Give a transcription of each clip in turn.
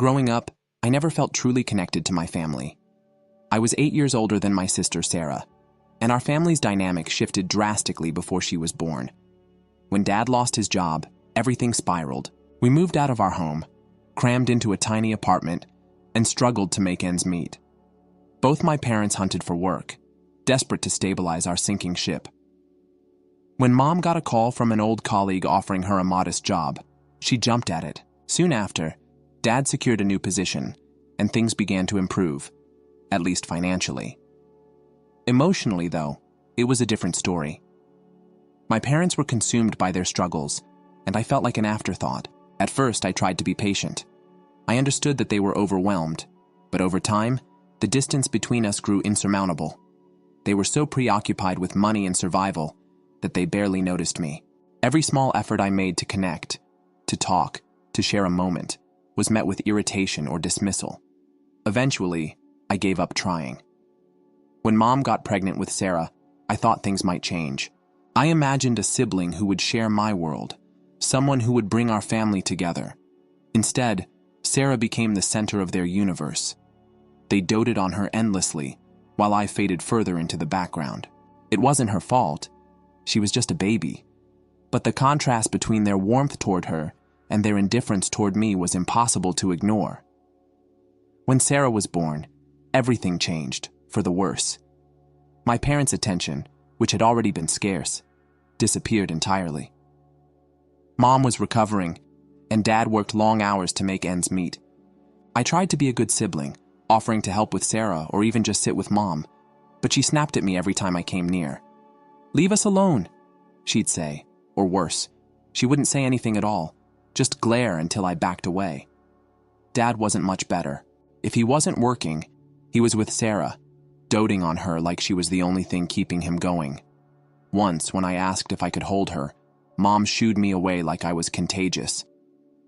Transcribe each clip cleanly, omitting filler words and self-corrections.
Growing up, I never felt truly connected to my family. I was 8 years older than my sister Sarah, and our family's dynamic shifted drastically before she was born. When Dad lost his job, everything spiraled. We moved out of our home, crammed into a tiny apartment, and struggled to make ends meet. Both my parents hunted for work, desperate to stabilize our sinking ship. When Mom got a call from an old colleague offering her a modest job, she jumped at it. Soon after, Dad secured a new position, and things began to improve, at least financially. Emotionally, though, it was a different story. My parents were consumed by their struggles, and I felt like an afterthought. At first, I tried to be patient. I understood that they were overwhelmed, but over time, the distance between us grew insurmountable. They were so preoccupied with money and survival that they barely noticed me. Every small effort I made to connect, to talk, to share a moment, was met with irritation or dismissal. Eventually, I gave up trying. When Mom got pregnant with Sarah, I thought things might change. I imagined a sibling who would share my world, someone who would bring our family together. Instead, Sarah became the center of their universe. They doted on her endlessly, while I faded further into the background. It wasn't her fault. She was just a baby. But the contrast between their warmth toward her and their indifference toward me was impossible to ignore. When Sarah was born, everything changed, for the worse. My parents' attention, which had already been scarce, disappeared entirely. Mom was recovering, and Dad worked long hours to make ends meet. I tried to be a good sibling, offering to help with Sarah or even just sit with Mom, but she snapped at me every time I came near. "Leave us alone," she'd say, or worse, she wouldn't say anything at all, just glare until I backed away. Dad wasn't much better. If he wasn't working, he was with Sarah, doting on her like she was the only thing keeping him going. Once, when I asked if I could hold her, Mom shooed me away like I was contagious.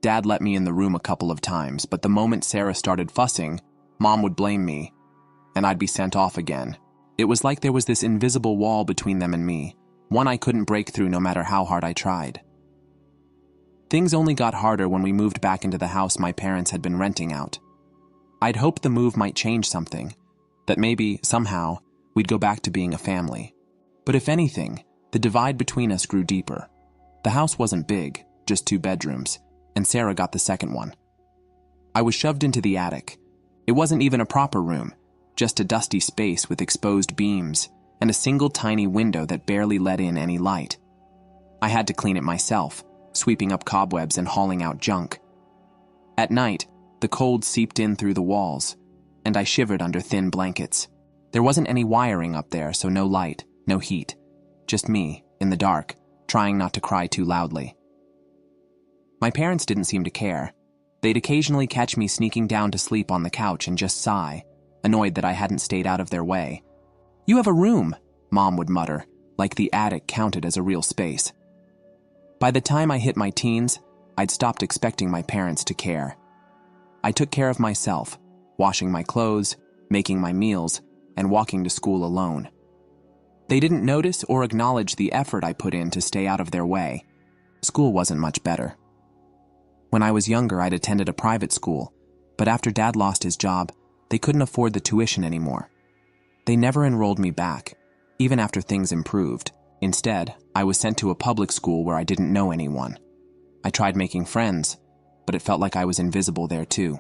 Dad let me in the room a couple of times, but the moment Sarah started fussing, Mom would blame me, and I'd be sent off again. It was like there was this invisible wall between them and me, one I couldn't break through no matter how hard I tried. Things only got harder when we moved back into the house my parents had been renting out. I'd hoped the move might change something, that maybe, somehow, we'd go back to being a family. But if anything, the divide between us grew deeper. The house wasn't big, just 2 bedrooms, and Sarah got the second one. I was shoved into the attic. It wasn't even a proper room, just a dusty space with exposed beams and a single tiny window that barely let in any light. I had to clean it myself, sweeping up cobwebs and hauling out junk. At night, the cold seeped in through the walls, and I shivered under thin blankets. There wasn't any wiring up there, so no light, no heat. Just me, in the dark, trying not to cry too loudly. My parents didn't seem to care. They'd occasionally catch me sneaking down to sleep on the couch and just sigh, annoyed that I hadn't stayed out of their way. "You have a room," Mom would mutter, like the attic counted as a real space. By the time I hit my teens, I'd stopped expecting my parents to care. I took care of myself, washing my clothes, making my meals, and walking to school alone. They didn't notice or acknowledge the effort I put in to stay out of their way. School wasn't much better. When I was younger, I'd attended a private school, but after Dad lost his job, they couldn't afford the tuition anymore. They never enrolled me back, even after things improved. Instead, I was sent to a public school where I didn't know anyone. I tried making friends, but it felt like I was invisible there too.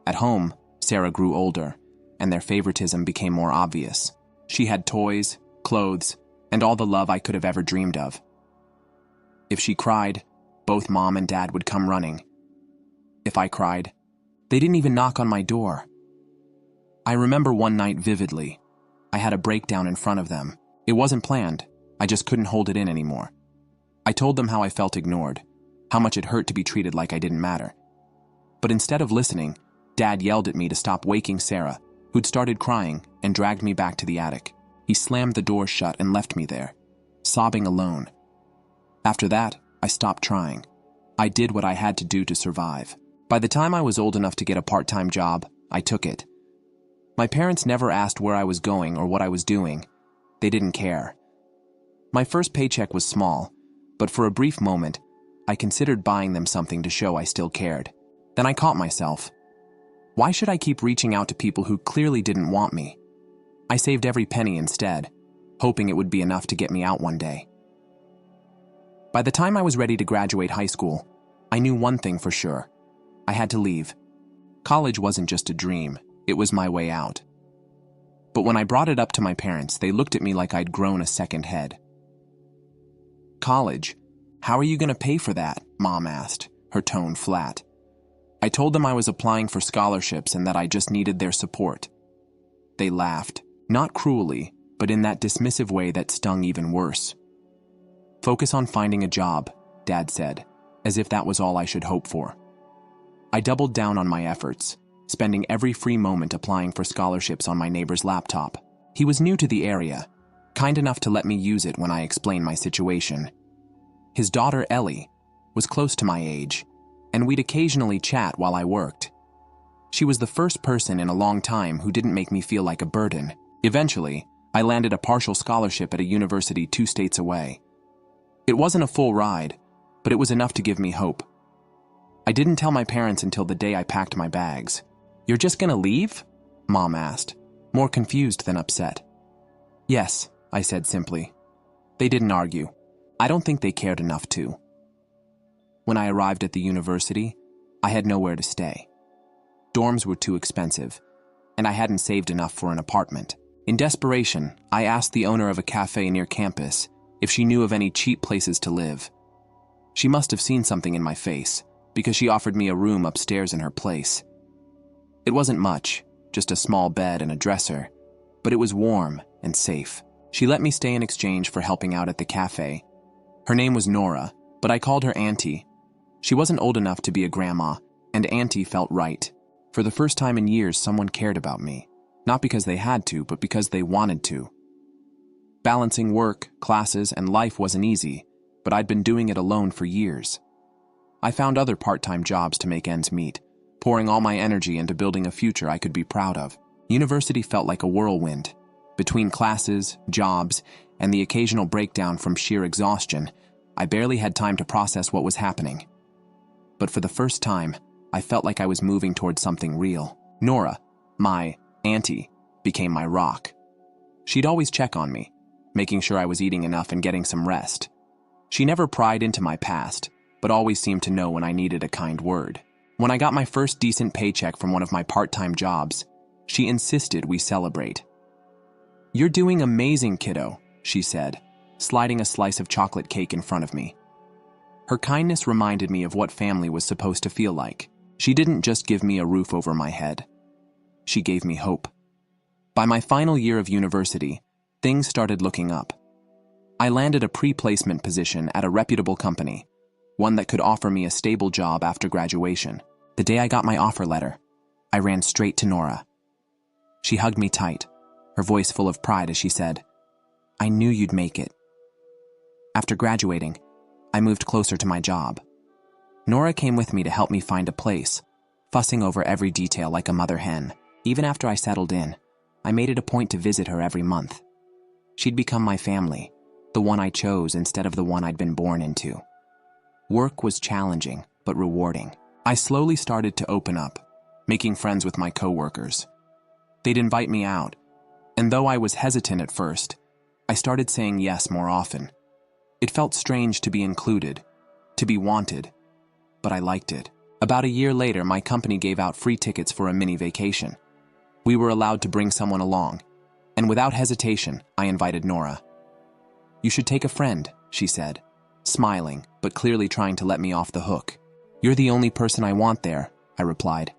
At home, Sarah grew older, and their favoritism became more obvious. She had toys, clothes, and all the love I could have ever dreamed of. If she cried, both Mom and Dad would come running. If I cried, they didn't even knock on my door. I remember one night vividly. I had a breakdown in front of them. It wasn't planned. I just couldn't hold it in anymore. I told them how I felt ignored, how much it hurt to be treated like I didn't matter. But instead of listening, Dad yelled at me to stop waking Sarah, who'd started crying, and dragged me back to the attic. He slammed the door shut and left me there, sobbing alone. After that, I stopped trying. I did what I had to do to survive. By the time I was old enough to get a part-time job, I took it. My parents never asked where I was going or what I was doing. They didn't care. My first paycheck was small, but for a brief moment, I considered buying them something to show I still cared. Then I caught myself. Why should I keep reaching out to people who clearly didn't want me? I saved every penny instead, hoping it would be enough to get me out one day. By the time I was ready to graduate high school, I knew one thing for sure. I had to leave. College wasn't just a dream, it was my way out. But when I brought it up to my parents, they looked at me like I'd grown a second head. College? How are you going to pay for that? Mom asked, her tone flat. I told them I was applying for scholarships and that I just needed their support. They laughed, not cruelly, but in that dismissive way that stung even worse. Focus on finding a job, Dad said, as if that was all I should hope for. I doubled down on my efforts, spending every free moment applying for scholarships on my neighbor's laptop. He was new to the area, kind enough to let me use it when I explained my situation. His daughter, Ellie, was close to my age, and we'd occasionally chat while I worked. She was the first person in a long time who didn't make me feel like a burden. Eventually, I landed a partial scholarship at a university 2 states away. It wasn't a full ride, but it was enough to give me hope. I didn't tell my parents until the day I packed my bags. "You're just gonna leave?" Mom asked, more confused than upset. "Yes," I said simply. They didn't argue. I don't think they cared enough to. When I arrived at the university, I had nowhere to stay. Dorms were too expensive, and I hadn't saved enough for an apartment. In desperation, I asked the owner of a cafe near campus if she knew of any cheap places to live. She must have seen something in my face, because she offered me a room upstairs in her place. It wasn't much, just a small bed and a dresser, but it was warm and safe. She let me stay in exchange for helping out at the cafe. Her name was Nora, but I called her Auntie. She wasn't old enough to be a grandma, and Auntie felt right. For the first time in years, someone cared about me. Not because they had to, but because they wanted to. Balancing work, classes, and life wasn't easy, but I'd been doing it alone for years. I found other part-time jobs to make ends meet, pouring all my energy into building a future I could be proud of. University felt like a whirlwind. Between classes, jobs, and the occasional breakdown from sheer exhaustion, I barely had time to process what was happening. But for the first time, I felt like I was moving towards something real. Nora, my auntie, became my rock. She'd always check on me, making sure I was eating enough and getting some rest. She never pried into my past, but always seemed to know when I needed a kind word. When I got my first decent paycheck from one of my part-time jobs, she insisted we celebrate. "You're doing amazing, kiddo," she said, sliding a slice of chocolate cake in front of me. Her kindness reminded me of what family was supposed to feel like. She didn't just give me a roof over my head. She gave me hope. By my final year of university, things started looking up. I landed a pre-placement position at a reputable company, one that could offer me a stable job after graduation. The day I got my offer letter, I ran straight to Nora. She hugged me tight, her voice full of pride as she said, "I knew you'd make it." After graduating, I moved closer to my job. Nora came with me to help me find a place, fussing over every detail like a mother hen. Even after I settled in, I made it a point to visit her every month. She'd become my family, the one I chose instead of the one I'd been born into. Work was challenging, but rewarding. I slowly started to open up, making friends with my coworkers. They'd invite me out, and though I was hesitant at first, I started saying yes more often. It felt strange to be included, to be wanted, but I liked it. About a year later, my company gave out free tickets for a mini vacation. We were allowed to bring someone along, and without hesitation, I invited Nora. "You should take a friend," she said, smiling, but clearly trying to let me off the hook. "You're the only person I want there," I replied,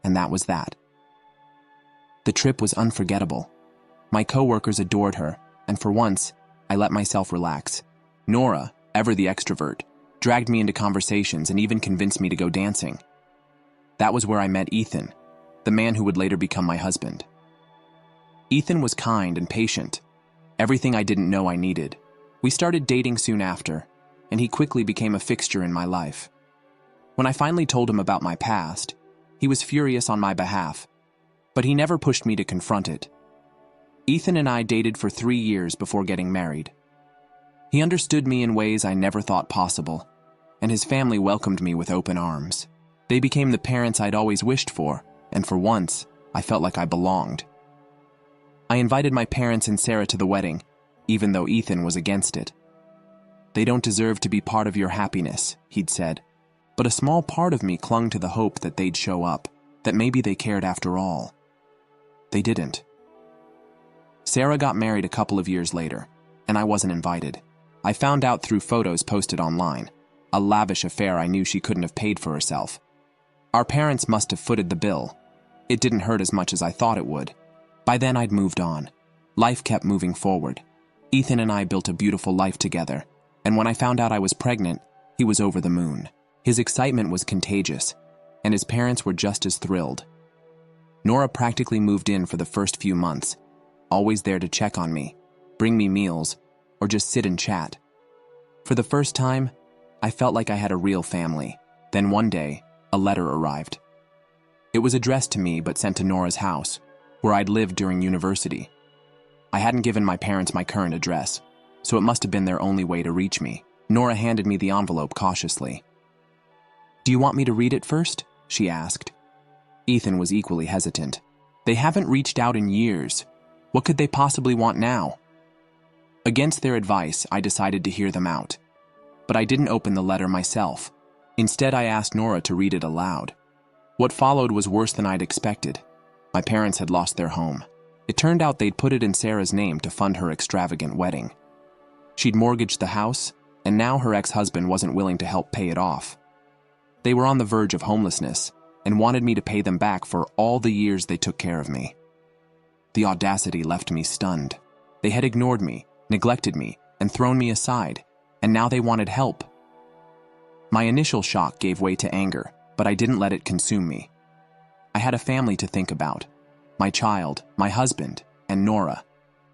and that was that. The trip was unforgettable. My coworkers adored her, and for once, I let myself relax. Nora, ever the extrovert, dragged me into conversations and even convinced me to go dancing. That was where I met Ethan, the man who would later become my husband. Ethan was kind and patient, everything I didn't know I needed. We started dating soon after, and he quickly became a fixture in my life. When I finally told him about my past, he was furious on my behalf, but he never pushed me to confront it. Ethan and I dated for 3 years before getting married. He understood me in ways I never thought possible, and his family welcomed me with open arms. They became the parents I'd always wished for, and for once, I felt like I belonged. I invited my parents and Sarah to the wedding, even though Ethan was against it. "They don't deserve to be part of your happiness," he'd said, but a small part of me clung to the hope that they'd show up, that maybe they cared after all. They didn't. Sarah got married a couple of years later, and I wasn't invited. I found out through photos posted online, a lavish affair I knew she couldn't have paid for herself. Our parents must have footed the bill. It didn't hurt as much as I thought it would. By then I'd moved on. Life kept moving forward. Ethan and I built a beautiful life together, and when I found out I was pregnant, he was over the moon. His excitement was contagious, and his parents were just as thrilled. Nora practically moved in for the first few months, always there to check on me, bring me meals, or just sit and chat. For the first time, I felt like I had a real family. Then one day, a letter arrived. It was addressed to me but sent to Nora's house, where I'd lived during university. I hadn't given my parents my current address, so it must have been their only way to reach me. Nora handed me the envelope cautiously. "Do you want me to read it first?" she asked. Ethan was equally hesitant. They haven't reached out in years. What could they possibly want now? Against their advice, I decided to hear them out. But I didn't open the letter myself. Instead, I asked Nora to read it aloud. What followed was worse than I'd expected. My parents had lost their home. It turned out they'd put it in Sarah's name to fund her extravagant wedding. She'd mortgaged the house, and now her ex-husband wasn't willing to help pay it off. They were on the verge of homelessness and wanted me to pay them back for all the years they took care of me. The audacity left me stunned. They had ignored me, neglected me, and thrown me aside, and now they wanted help. My initial shock gave way to anger, but I didn't let it consume me. I had a family to think about. My child, my husband, and Nora.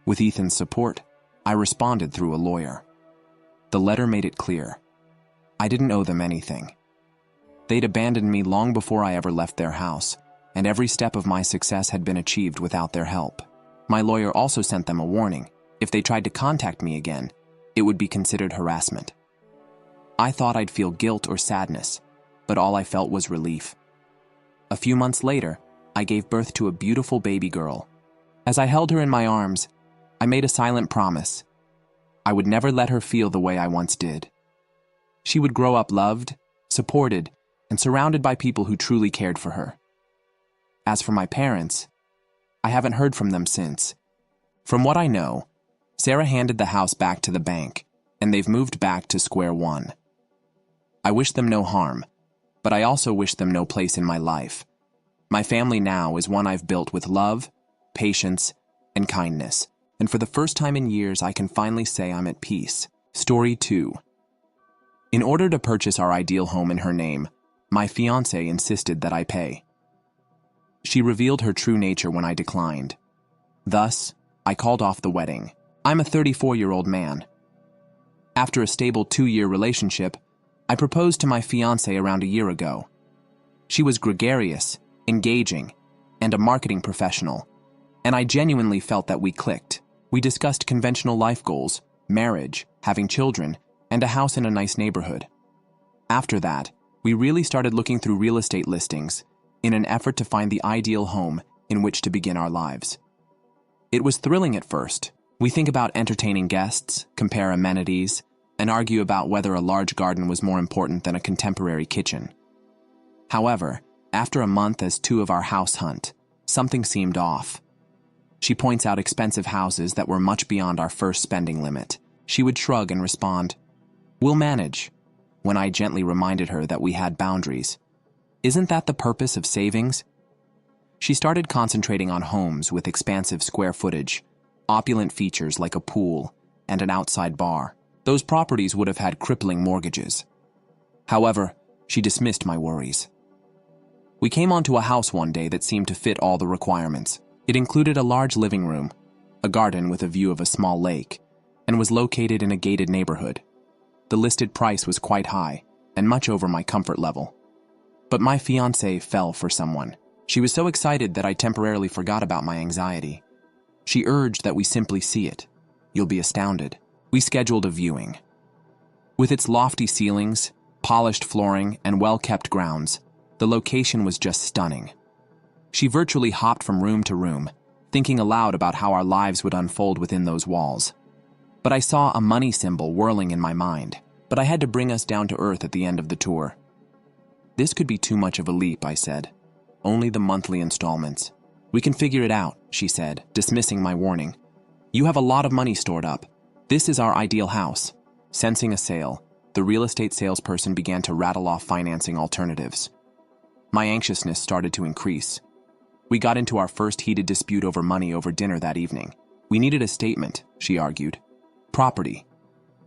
With Ethan's support, I responded through a lawyer. The letter made it clear. I didn't owe them anything. They'd abandoned me long before I ever left their house, and every step of my success had been achieved without their help. My lawyer also sent them a warning. If they tried to contact me again, it would be considered harassment. I thought I'd feel guilt or sadness, but all I felt was relief. A few months later, I gave birth to a beautiful baby girl. As I held her in my arms, I made a silent promise. I would never let her feel the way I once did. She would grow up loved, supported, and surrounded by people who truly cared for her. As for my parents, I haven't heard from them since. From what I know, Sarah handed the house back to the bank, and they've moved back to square one. I wish them no harm, but I also wish them no place in my life. My family now is one I've built with love, patience, and kindness, and for the first time in years I can finally say I'm at peace. Story 2. In order to purchase our ideal home in her name, my fiancé insisted that I pay. She revealed her true nature when I declined. Thus, I called off the wedding. I'm a 34-year-old man. After a stable 2-year relationship, I proposed to my fiancé around a year ago. She was gregarious, engaging, and a marketing professional, and I genuinely felt that we clicked. We discussed conventional life goals, marriage, having children, and a house in a nice neighborhood. After that, we really started looking through real estate listings in an effort to find the ideal home in which to begin our lives. It was thrilling at first. We think about entertaining guests, compare amenities, and argue about whether a large garden was more important than a contemporary kitchen. However, after a month as two of our house hunt, something seemed off. She points out expensive houses that were much beyond our first spending limit. She would shrug and respond, "We'll manage," when I gently reminded her that we had boundaries. Isn't that the purpose of savings? She started concentrating on homes with expansive square footage, opulent features like a pool and an outside bar. Those properties would have had crippling mortgages. However, she dismissed my worries. We came onto a house one day that seemed to fit all the requirements. It included a large living room, a garden with a view of a small lake, and was located in a gated neighborhood. The listed price was quite high and much over my comfort level. But my fiancée fell for someone. She was so excited that I temporarily forgot about my anxiety. She urged that we simply see it. You'll be astounded. We scheduled a viewing. With its lofty ceilings, polished flooring, and well-kept grounds, the location was just stunning. She virtually hopped from room to room, thinking aloud about how our lives would unfold within those walls. But I saw a money symbol whirling in my mind, but I had to bring us down to earth at the end of the tour. "This could be too much of a leap," I said. "Only the monthly installments." "We can figure it out," she said, dismissing my warning. "You have a lot of money stored up. This is our ideal house." Sensing a sale, the real estate salesperson began to rattle off financing alternatives. My anxiousness started to increase. We got into our first heated dispute over money over dinner that evening. We needed a statement, she argued. Property.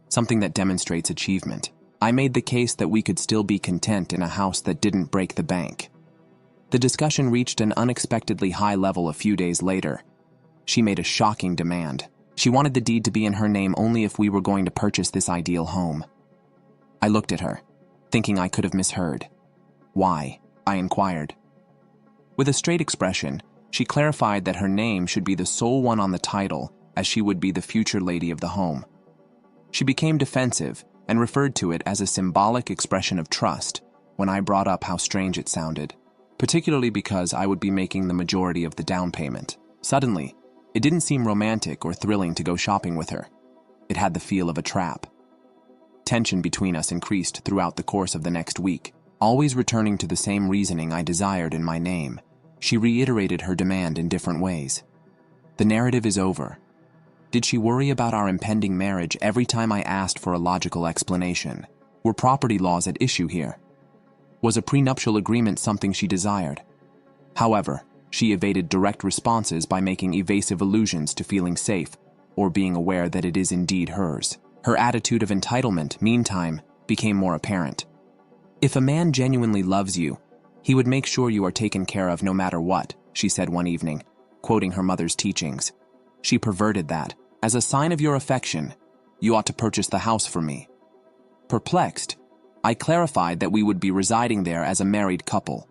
Something that demonstrates achievement. I made the case that we could still be content in a house that didn't break the bank. The discussion reached an unexpectedly high level a few days later. She made a shocking demand. She wanted the deed to be in her name only if we were going to purchase this ideal home. I looked at her, thinking I could have misheard. "Why?" I inquired. With a straight expression, she clarified that her name should be the sole one on the title, as she would be the future lady of the home. She became defensive and referred to it as a symbolic expression of trust when I brought up how strange it sounded, particularly because I would be making the majority of the down payment. Suddenly, it didn't seem romantic or thrilling to go shopping with her. It had the feel of a trap. Tension between us increased throughout the course of the next week, always returning to the same reasoning I desired in my name. She reiterated her demand in different ways. The narrative is over. Did she worry about our impending marriage every time I asked for a logical explanation? Were property laws at issue here? Was a prenuptial agreement something she desired? However, she evaded direct responses by making evasive allusions to feeling safe or being aware that it is indeed hers. Her attitude of entitlement, meantime, became more apparent. "If a man genuinely loves you, he would make sure you are taken care of no matter what," she said one evening, quoting her mother's teachings. She perverted that. "As a sign of your affection, you ought to purchase the house for me." Perplexed, I clarified that we would be residing there as a married couple.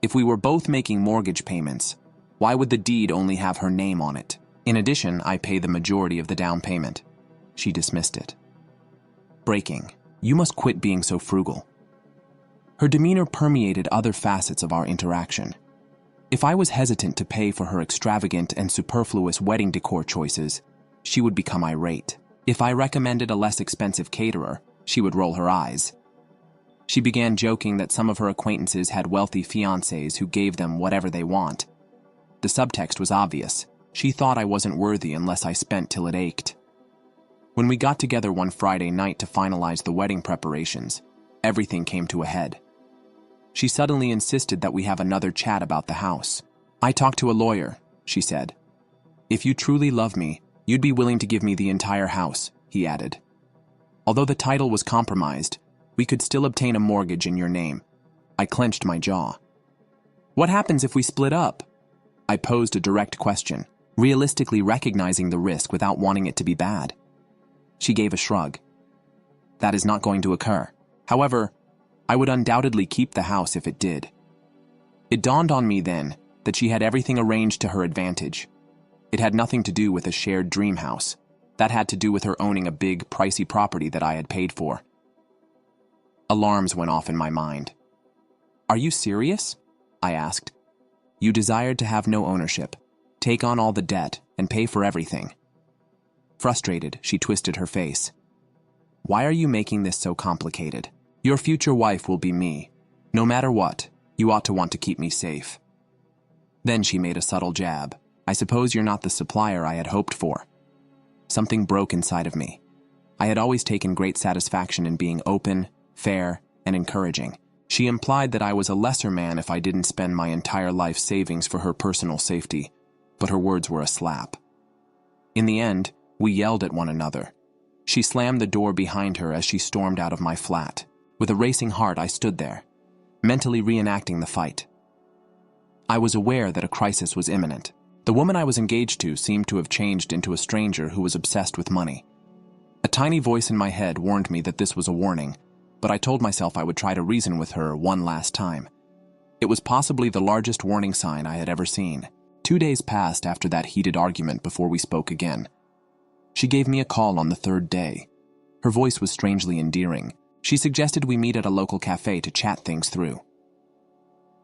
If we were both making mortgage payments, why would the deed only have her name on it? In addition, I pay the majority of the down payment. She dismissed it. Breaking. "You must quit being so frugal." Her demeanor permeated other facets of our interaction. If I was hesitant to pay for her extravagant and superfluous wedding decor choices, she would become irate. If I recommended a less expensive caterer, she would roll her eyes. She began joking that some of her acquaintances had wealthy fiancés who gave them whatever they want. The subtext was obvious. She thought I wasn't worthy unless I spent till it ached. When we got together one Friday night to finalize the wedding preparations, everything came to a head. She suddenly insisted that we have another chat about the house. "I talked to a lawyer," she said. "If you truly love me, you'd be willing to give me the entire house," he added. "Although the title was compromised, we could still obtain a mortgage in your name." I clenched my jaw. "What happens if we split up?" I posed a direct question, realistically recognizing the risk without wanting it to be bad. She gave a shrug. "That is not going to occur. However, I would undoubtedly keep the house if it did." It dawned on me then that she had everything arranged to her advantage. It had nothing to do with a shared dream house. That had to do with her owning a big, pricey property that I had paid for. Alarms went off in my mind. "Are you serious?" I asked. "You desired to have no ownership, take on all the debt, and pay for everything." Frustrated, she twisted her face. "Why are you making this so complicated? Your future wife will be me. No matter what, you ought to want to keep me safe." Then she made a subtle jab. "I suppose you're not the supplier I had hoped for." Something broke inside of me. I had always taken great satisfaction in being open, fair, and encouraging. She implied that I was a lesser man if I didn't spend my entire life savings for her personal safety, but her words were a slap. In the end, we yelled at one another. She slammed the door behind her as she stormed out of my flat. With a racing heart, I stood there, mentally reenacting the fight. I was aware that a crisis was imminent. The woman I was engaged to seemed to have changed into a stranger who was obsessed with money. A tiny voice in my head warned me that this was a warning, but I told myself I would try to reason with her one last time. It was possibly the largest warning sign I had ever seen. 2 days passed after that heated argument before we spoke again. She gave me a call on the third day. Her voice was strangely endearing. She suggested we meet at a local cafe to chat things through.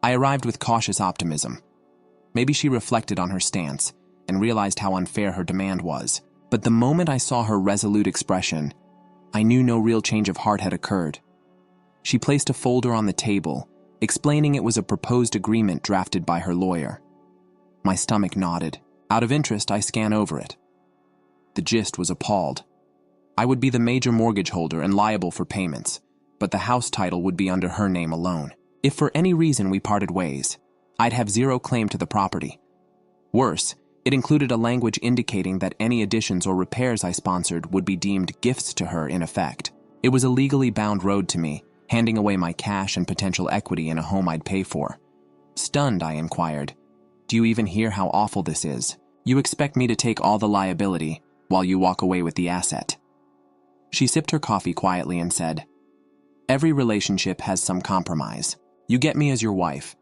I arrived with cautious optimism. Maybe she reflected on her stance and realized how unfair her demand was. But the moment I saw her resolute expression, I knew no real change of heart had occurred. She placed a folder on the table, explaining it was a proposed agreement drafted by her lawyer. My stomach nodded. Out of interest, I scanned over it. The gist was appalled. I would be the major mortgage holder and liable for payments, but the house title would be under her name alone. If for any reason we parted ways, I'd have zero claim to the property. Worse, it included a language indicating that any additions or repairs I sponsored would be deemed gifts to her in effect. It was a legally bound road to me, handing away my cash and potential equity in a home I'd pay for. Stunned, I inquired, "Do you even hear how awful this is? You expect me to take all the liability while you walk away with the asset?" She sipped her coffee quietly and said, "Every relationship has some compromise. You get me as your wife,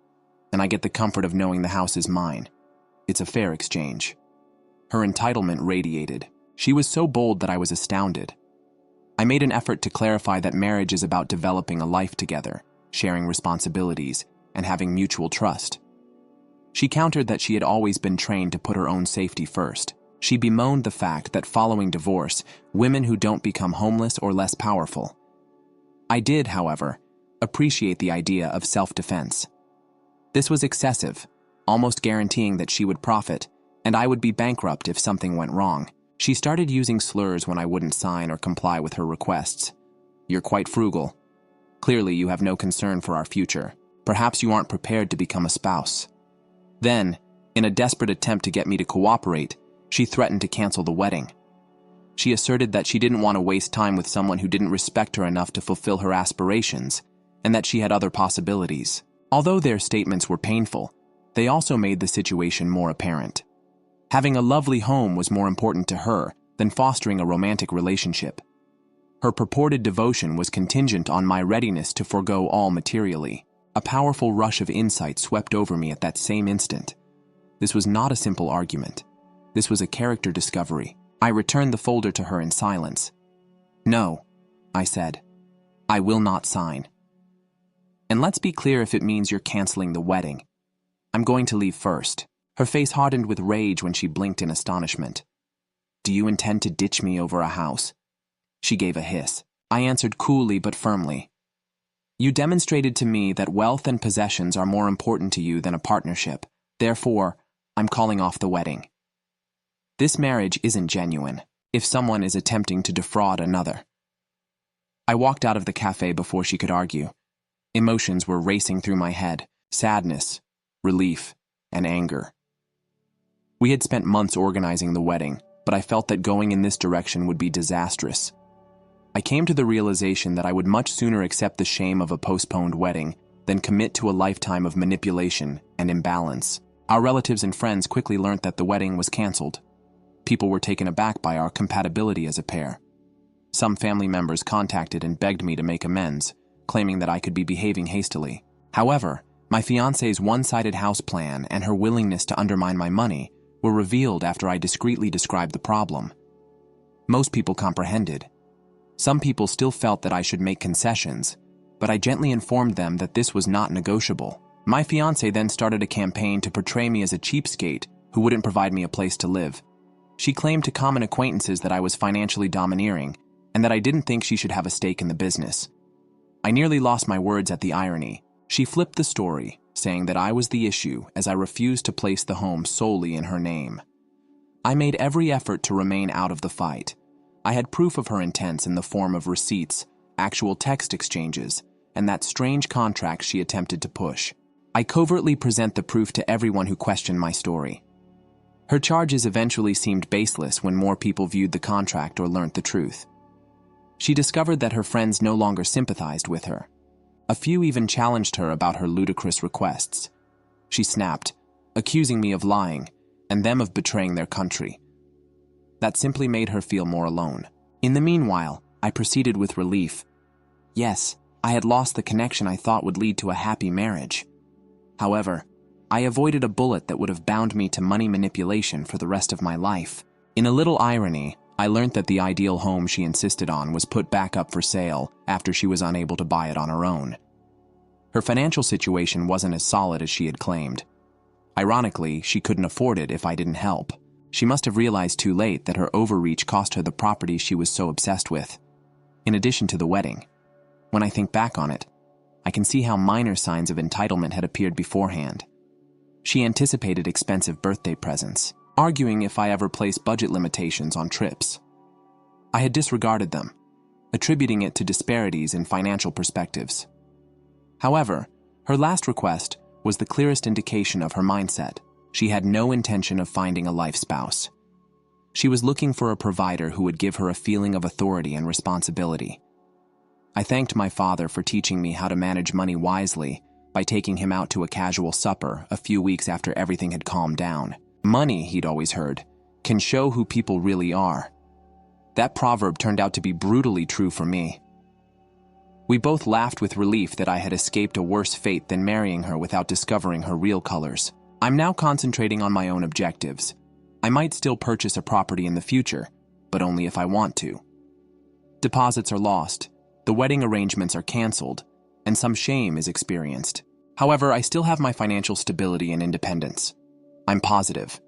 and I get the comfort of knowing the house is mine. It's a fair exchange." Her entitlement radiated. She was so bold that I was astounded. I made an effort to clarify that marriage is about developing a life together, sharing responsibilities, and having mutual trust. She countered that she had always been trained to put her own safety first. She bemoaned the fact that following divorce, women who don't become homeless or less powerful. I did, however, appreciate the idea of self-defense. This was excessive, almost guaranteeing that she would profit, and I would be bankrupt if something went wrong. She started using slurs when I wouldn't sign or comply with her requests. "You're quite frugal. Clearly you have no concern for our future. Perhaps you aren't prepared to become a spouse." Then, in a desperate attempt to get me to cooperate, she threatened to cancel the wedding. She asserted that she didn't want to waste time with someone who didn't respect her enough to fulfill her aspirations, and that she had other possibilities. Although their statements were painful, they also made the situation more apparent. Having a lovely home was more important to her than fostering a romantic relationship. Her purported devotion was contingent on my readiness to forego all materially. A powerful rush of insight swept over me at that same instant. This was not a simple argument. This was a character discovery. I returned the folder to her in silence. "No," I said. "I will not sign. And let's be clear if it means you're canceling the wedding. I'm going to leave first." Her face hardened with rage when she blinked in astonishment. "Do you intend to ditch me over a house?" She gave a hiss. I answered coolly but firmly. "You demonstrated to me that wealth and possessions are more important to you than a partnership. Therefore, I'm calling off the wedding. This marriage isn't genuine if someone is attempting to defraud another." I walked out of the cafe before she could argue. Emotions were racing through my head: sadness, relief, and anger. We had spent months organizing the wedding, but I felt that going in this direction would be disastrous. I came to the realization that I would much sooner accept the shame of a postponed wedding than commit to a lifetime of manipulation and imbalance. Our relatives and friends quickly learned that the wedding was canceled. People were taken aback by our compatibility as a pair. Some family members contacted and begged me to make amends, claiming that I could be behaving hastily. However, my fiancée's one-sided house plan and her willingness to undermine my money were revealed after I discreetly described the problem. Most people comprehended. Some people still felt that I should make concessions, but I gently informed them that this was not negotiable. My fiancée then started a campaign to portray me as a cheapskate who wouldn't provide me a place to live. She claimed to common acquaintances that I was financially domineering and that I didn't think she should have a stake in the business. I nearly lost my words at the irony. She flipped the story, saying that I was the issue as I refused to place the home solely in her name. I made every effort to remain out of the fight. I had proof of her intents in the form of receipts, actual text exchanges, and that strange contract she attempted to push. I covertly present the proof to everyone who questioned my story. Her charges eventually seemed baseless when more people viewed the contract or learnt the truth. She discovered that her friends no longer sympathized with her. A few even challenged her about her ludicrous requests. She snapped, accusing me of lying and them of betraying their country. That simply made her feel more alone. In the meanwhile, I proceeded with relief. Yes, I had lost the connection I thought would lead to a happy marriage. However, I avoided a bullet that would have bound me to money manipulation for the rest of my life. In a little irony, I learned that the ideal home she insisted on was put back up for sale after she was unable to buy it on her own. Her financial situation wasn't as solid as she had claimed. Ironically, she couldn't afford it if I didn't help. She must have realized too late that her overreach cost her the property she was so obsessed with. In addition to the wedding, when I think back on it, I can see how minor signs of entitlement had appeared beforehand. She anticipated expensive birthday presents, arguing if I ever placed budget limitations on trips. I had disregarded them, attributing it to disparities in financial perspectives. However, her last request was the clearest indication of her mindset. She had no intention of finding a life spouse. She was looking for a provider who would give her a feeling of authority and responsibility. I thanked my father for teaching me how to manage money wisely by taking him out to a casual supper a few weeks after everything had calmed down. Money, he'd always heard, can show who people really are. That proverb turned out to be brutally true for me. We both laughed with relief that I had escaped a worse fate than marrying her without discovering her real colors. I'm now concentrating on my own objectives. I might still purchase a property in the future, but only if I want to. Deposits are lost, the wedding arrangements are canceled, and some shame is experienced. However, I still have my financial stability and independence. I'm positive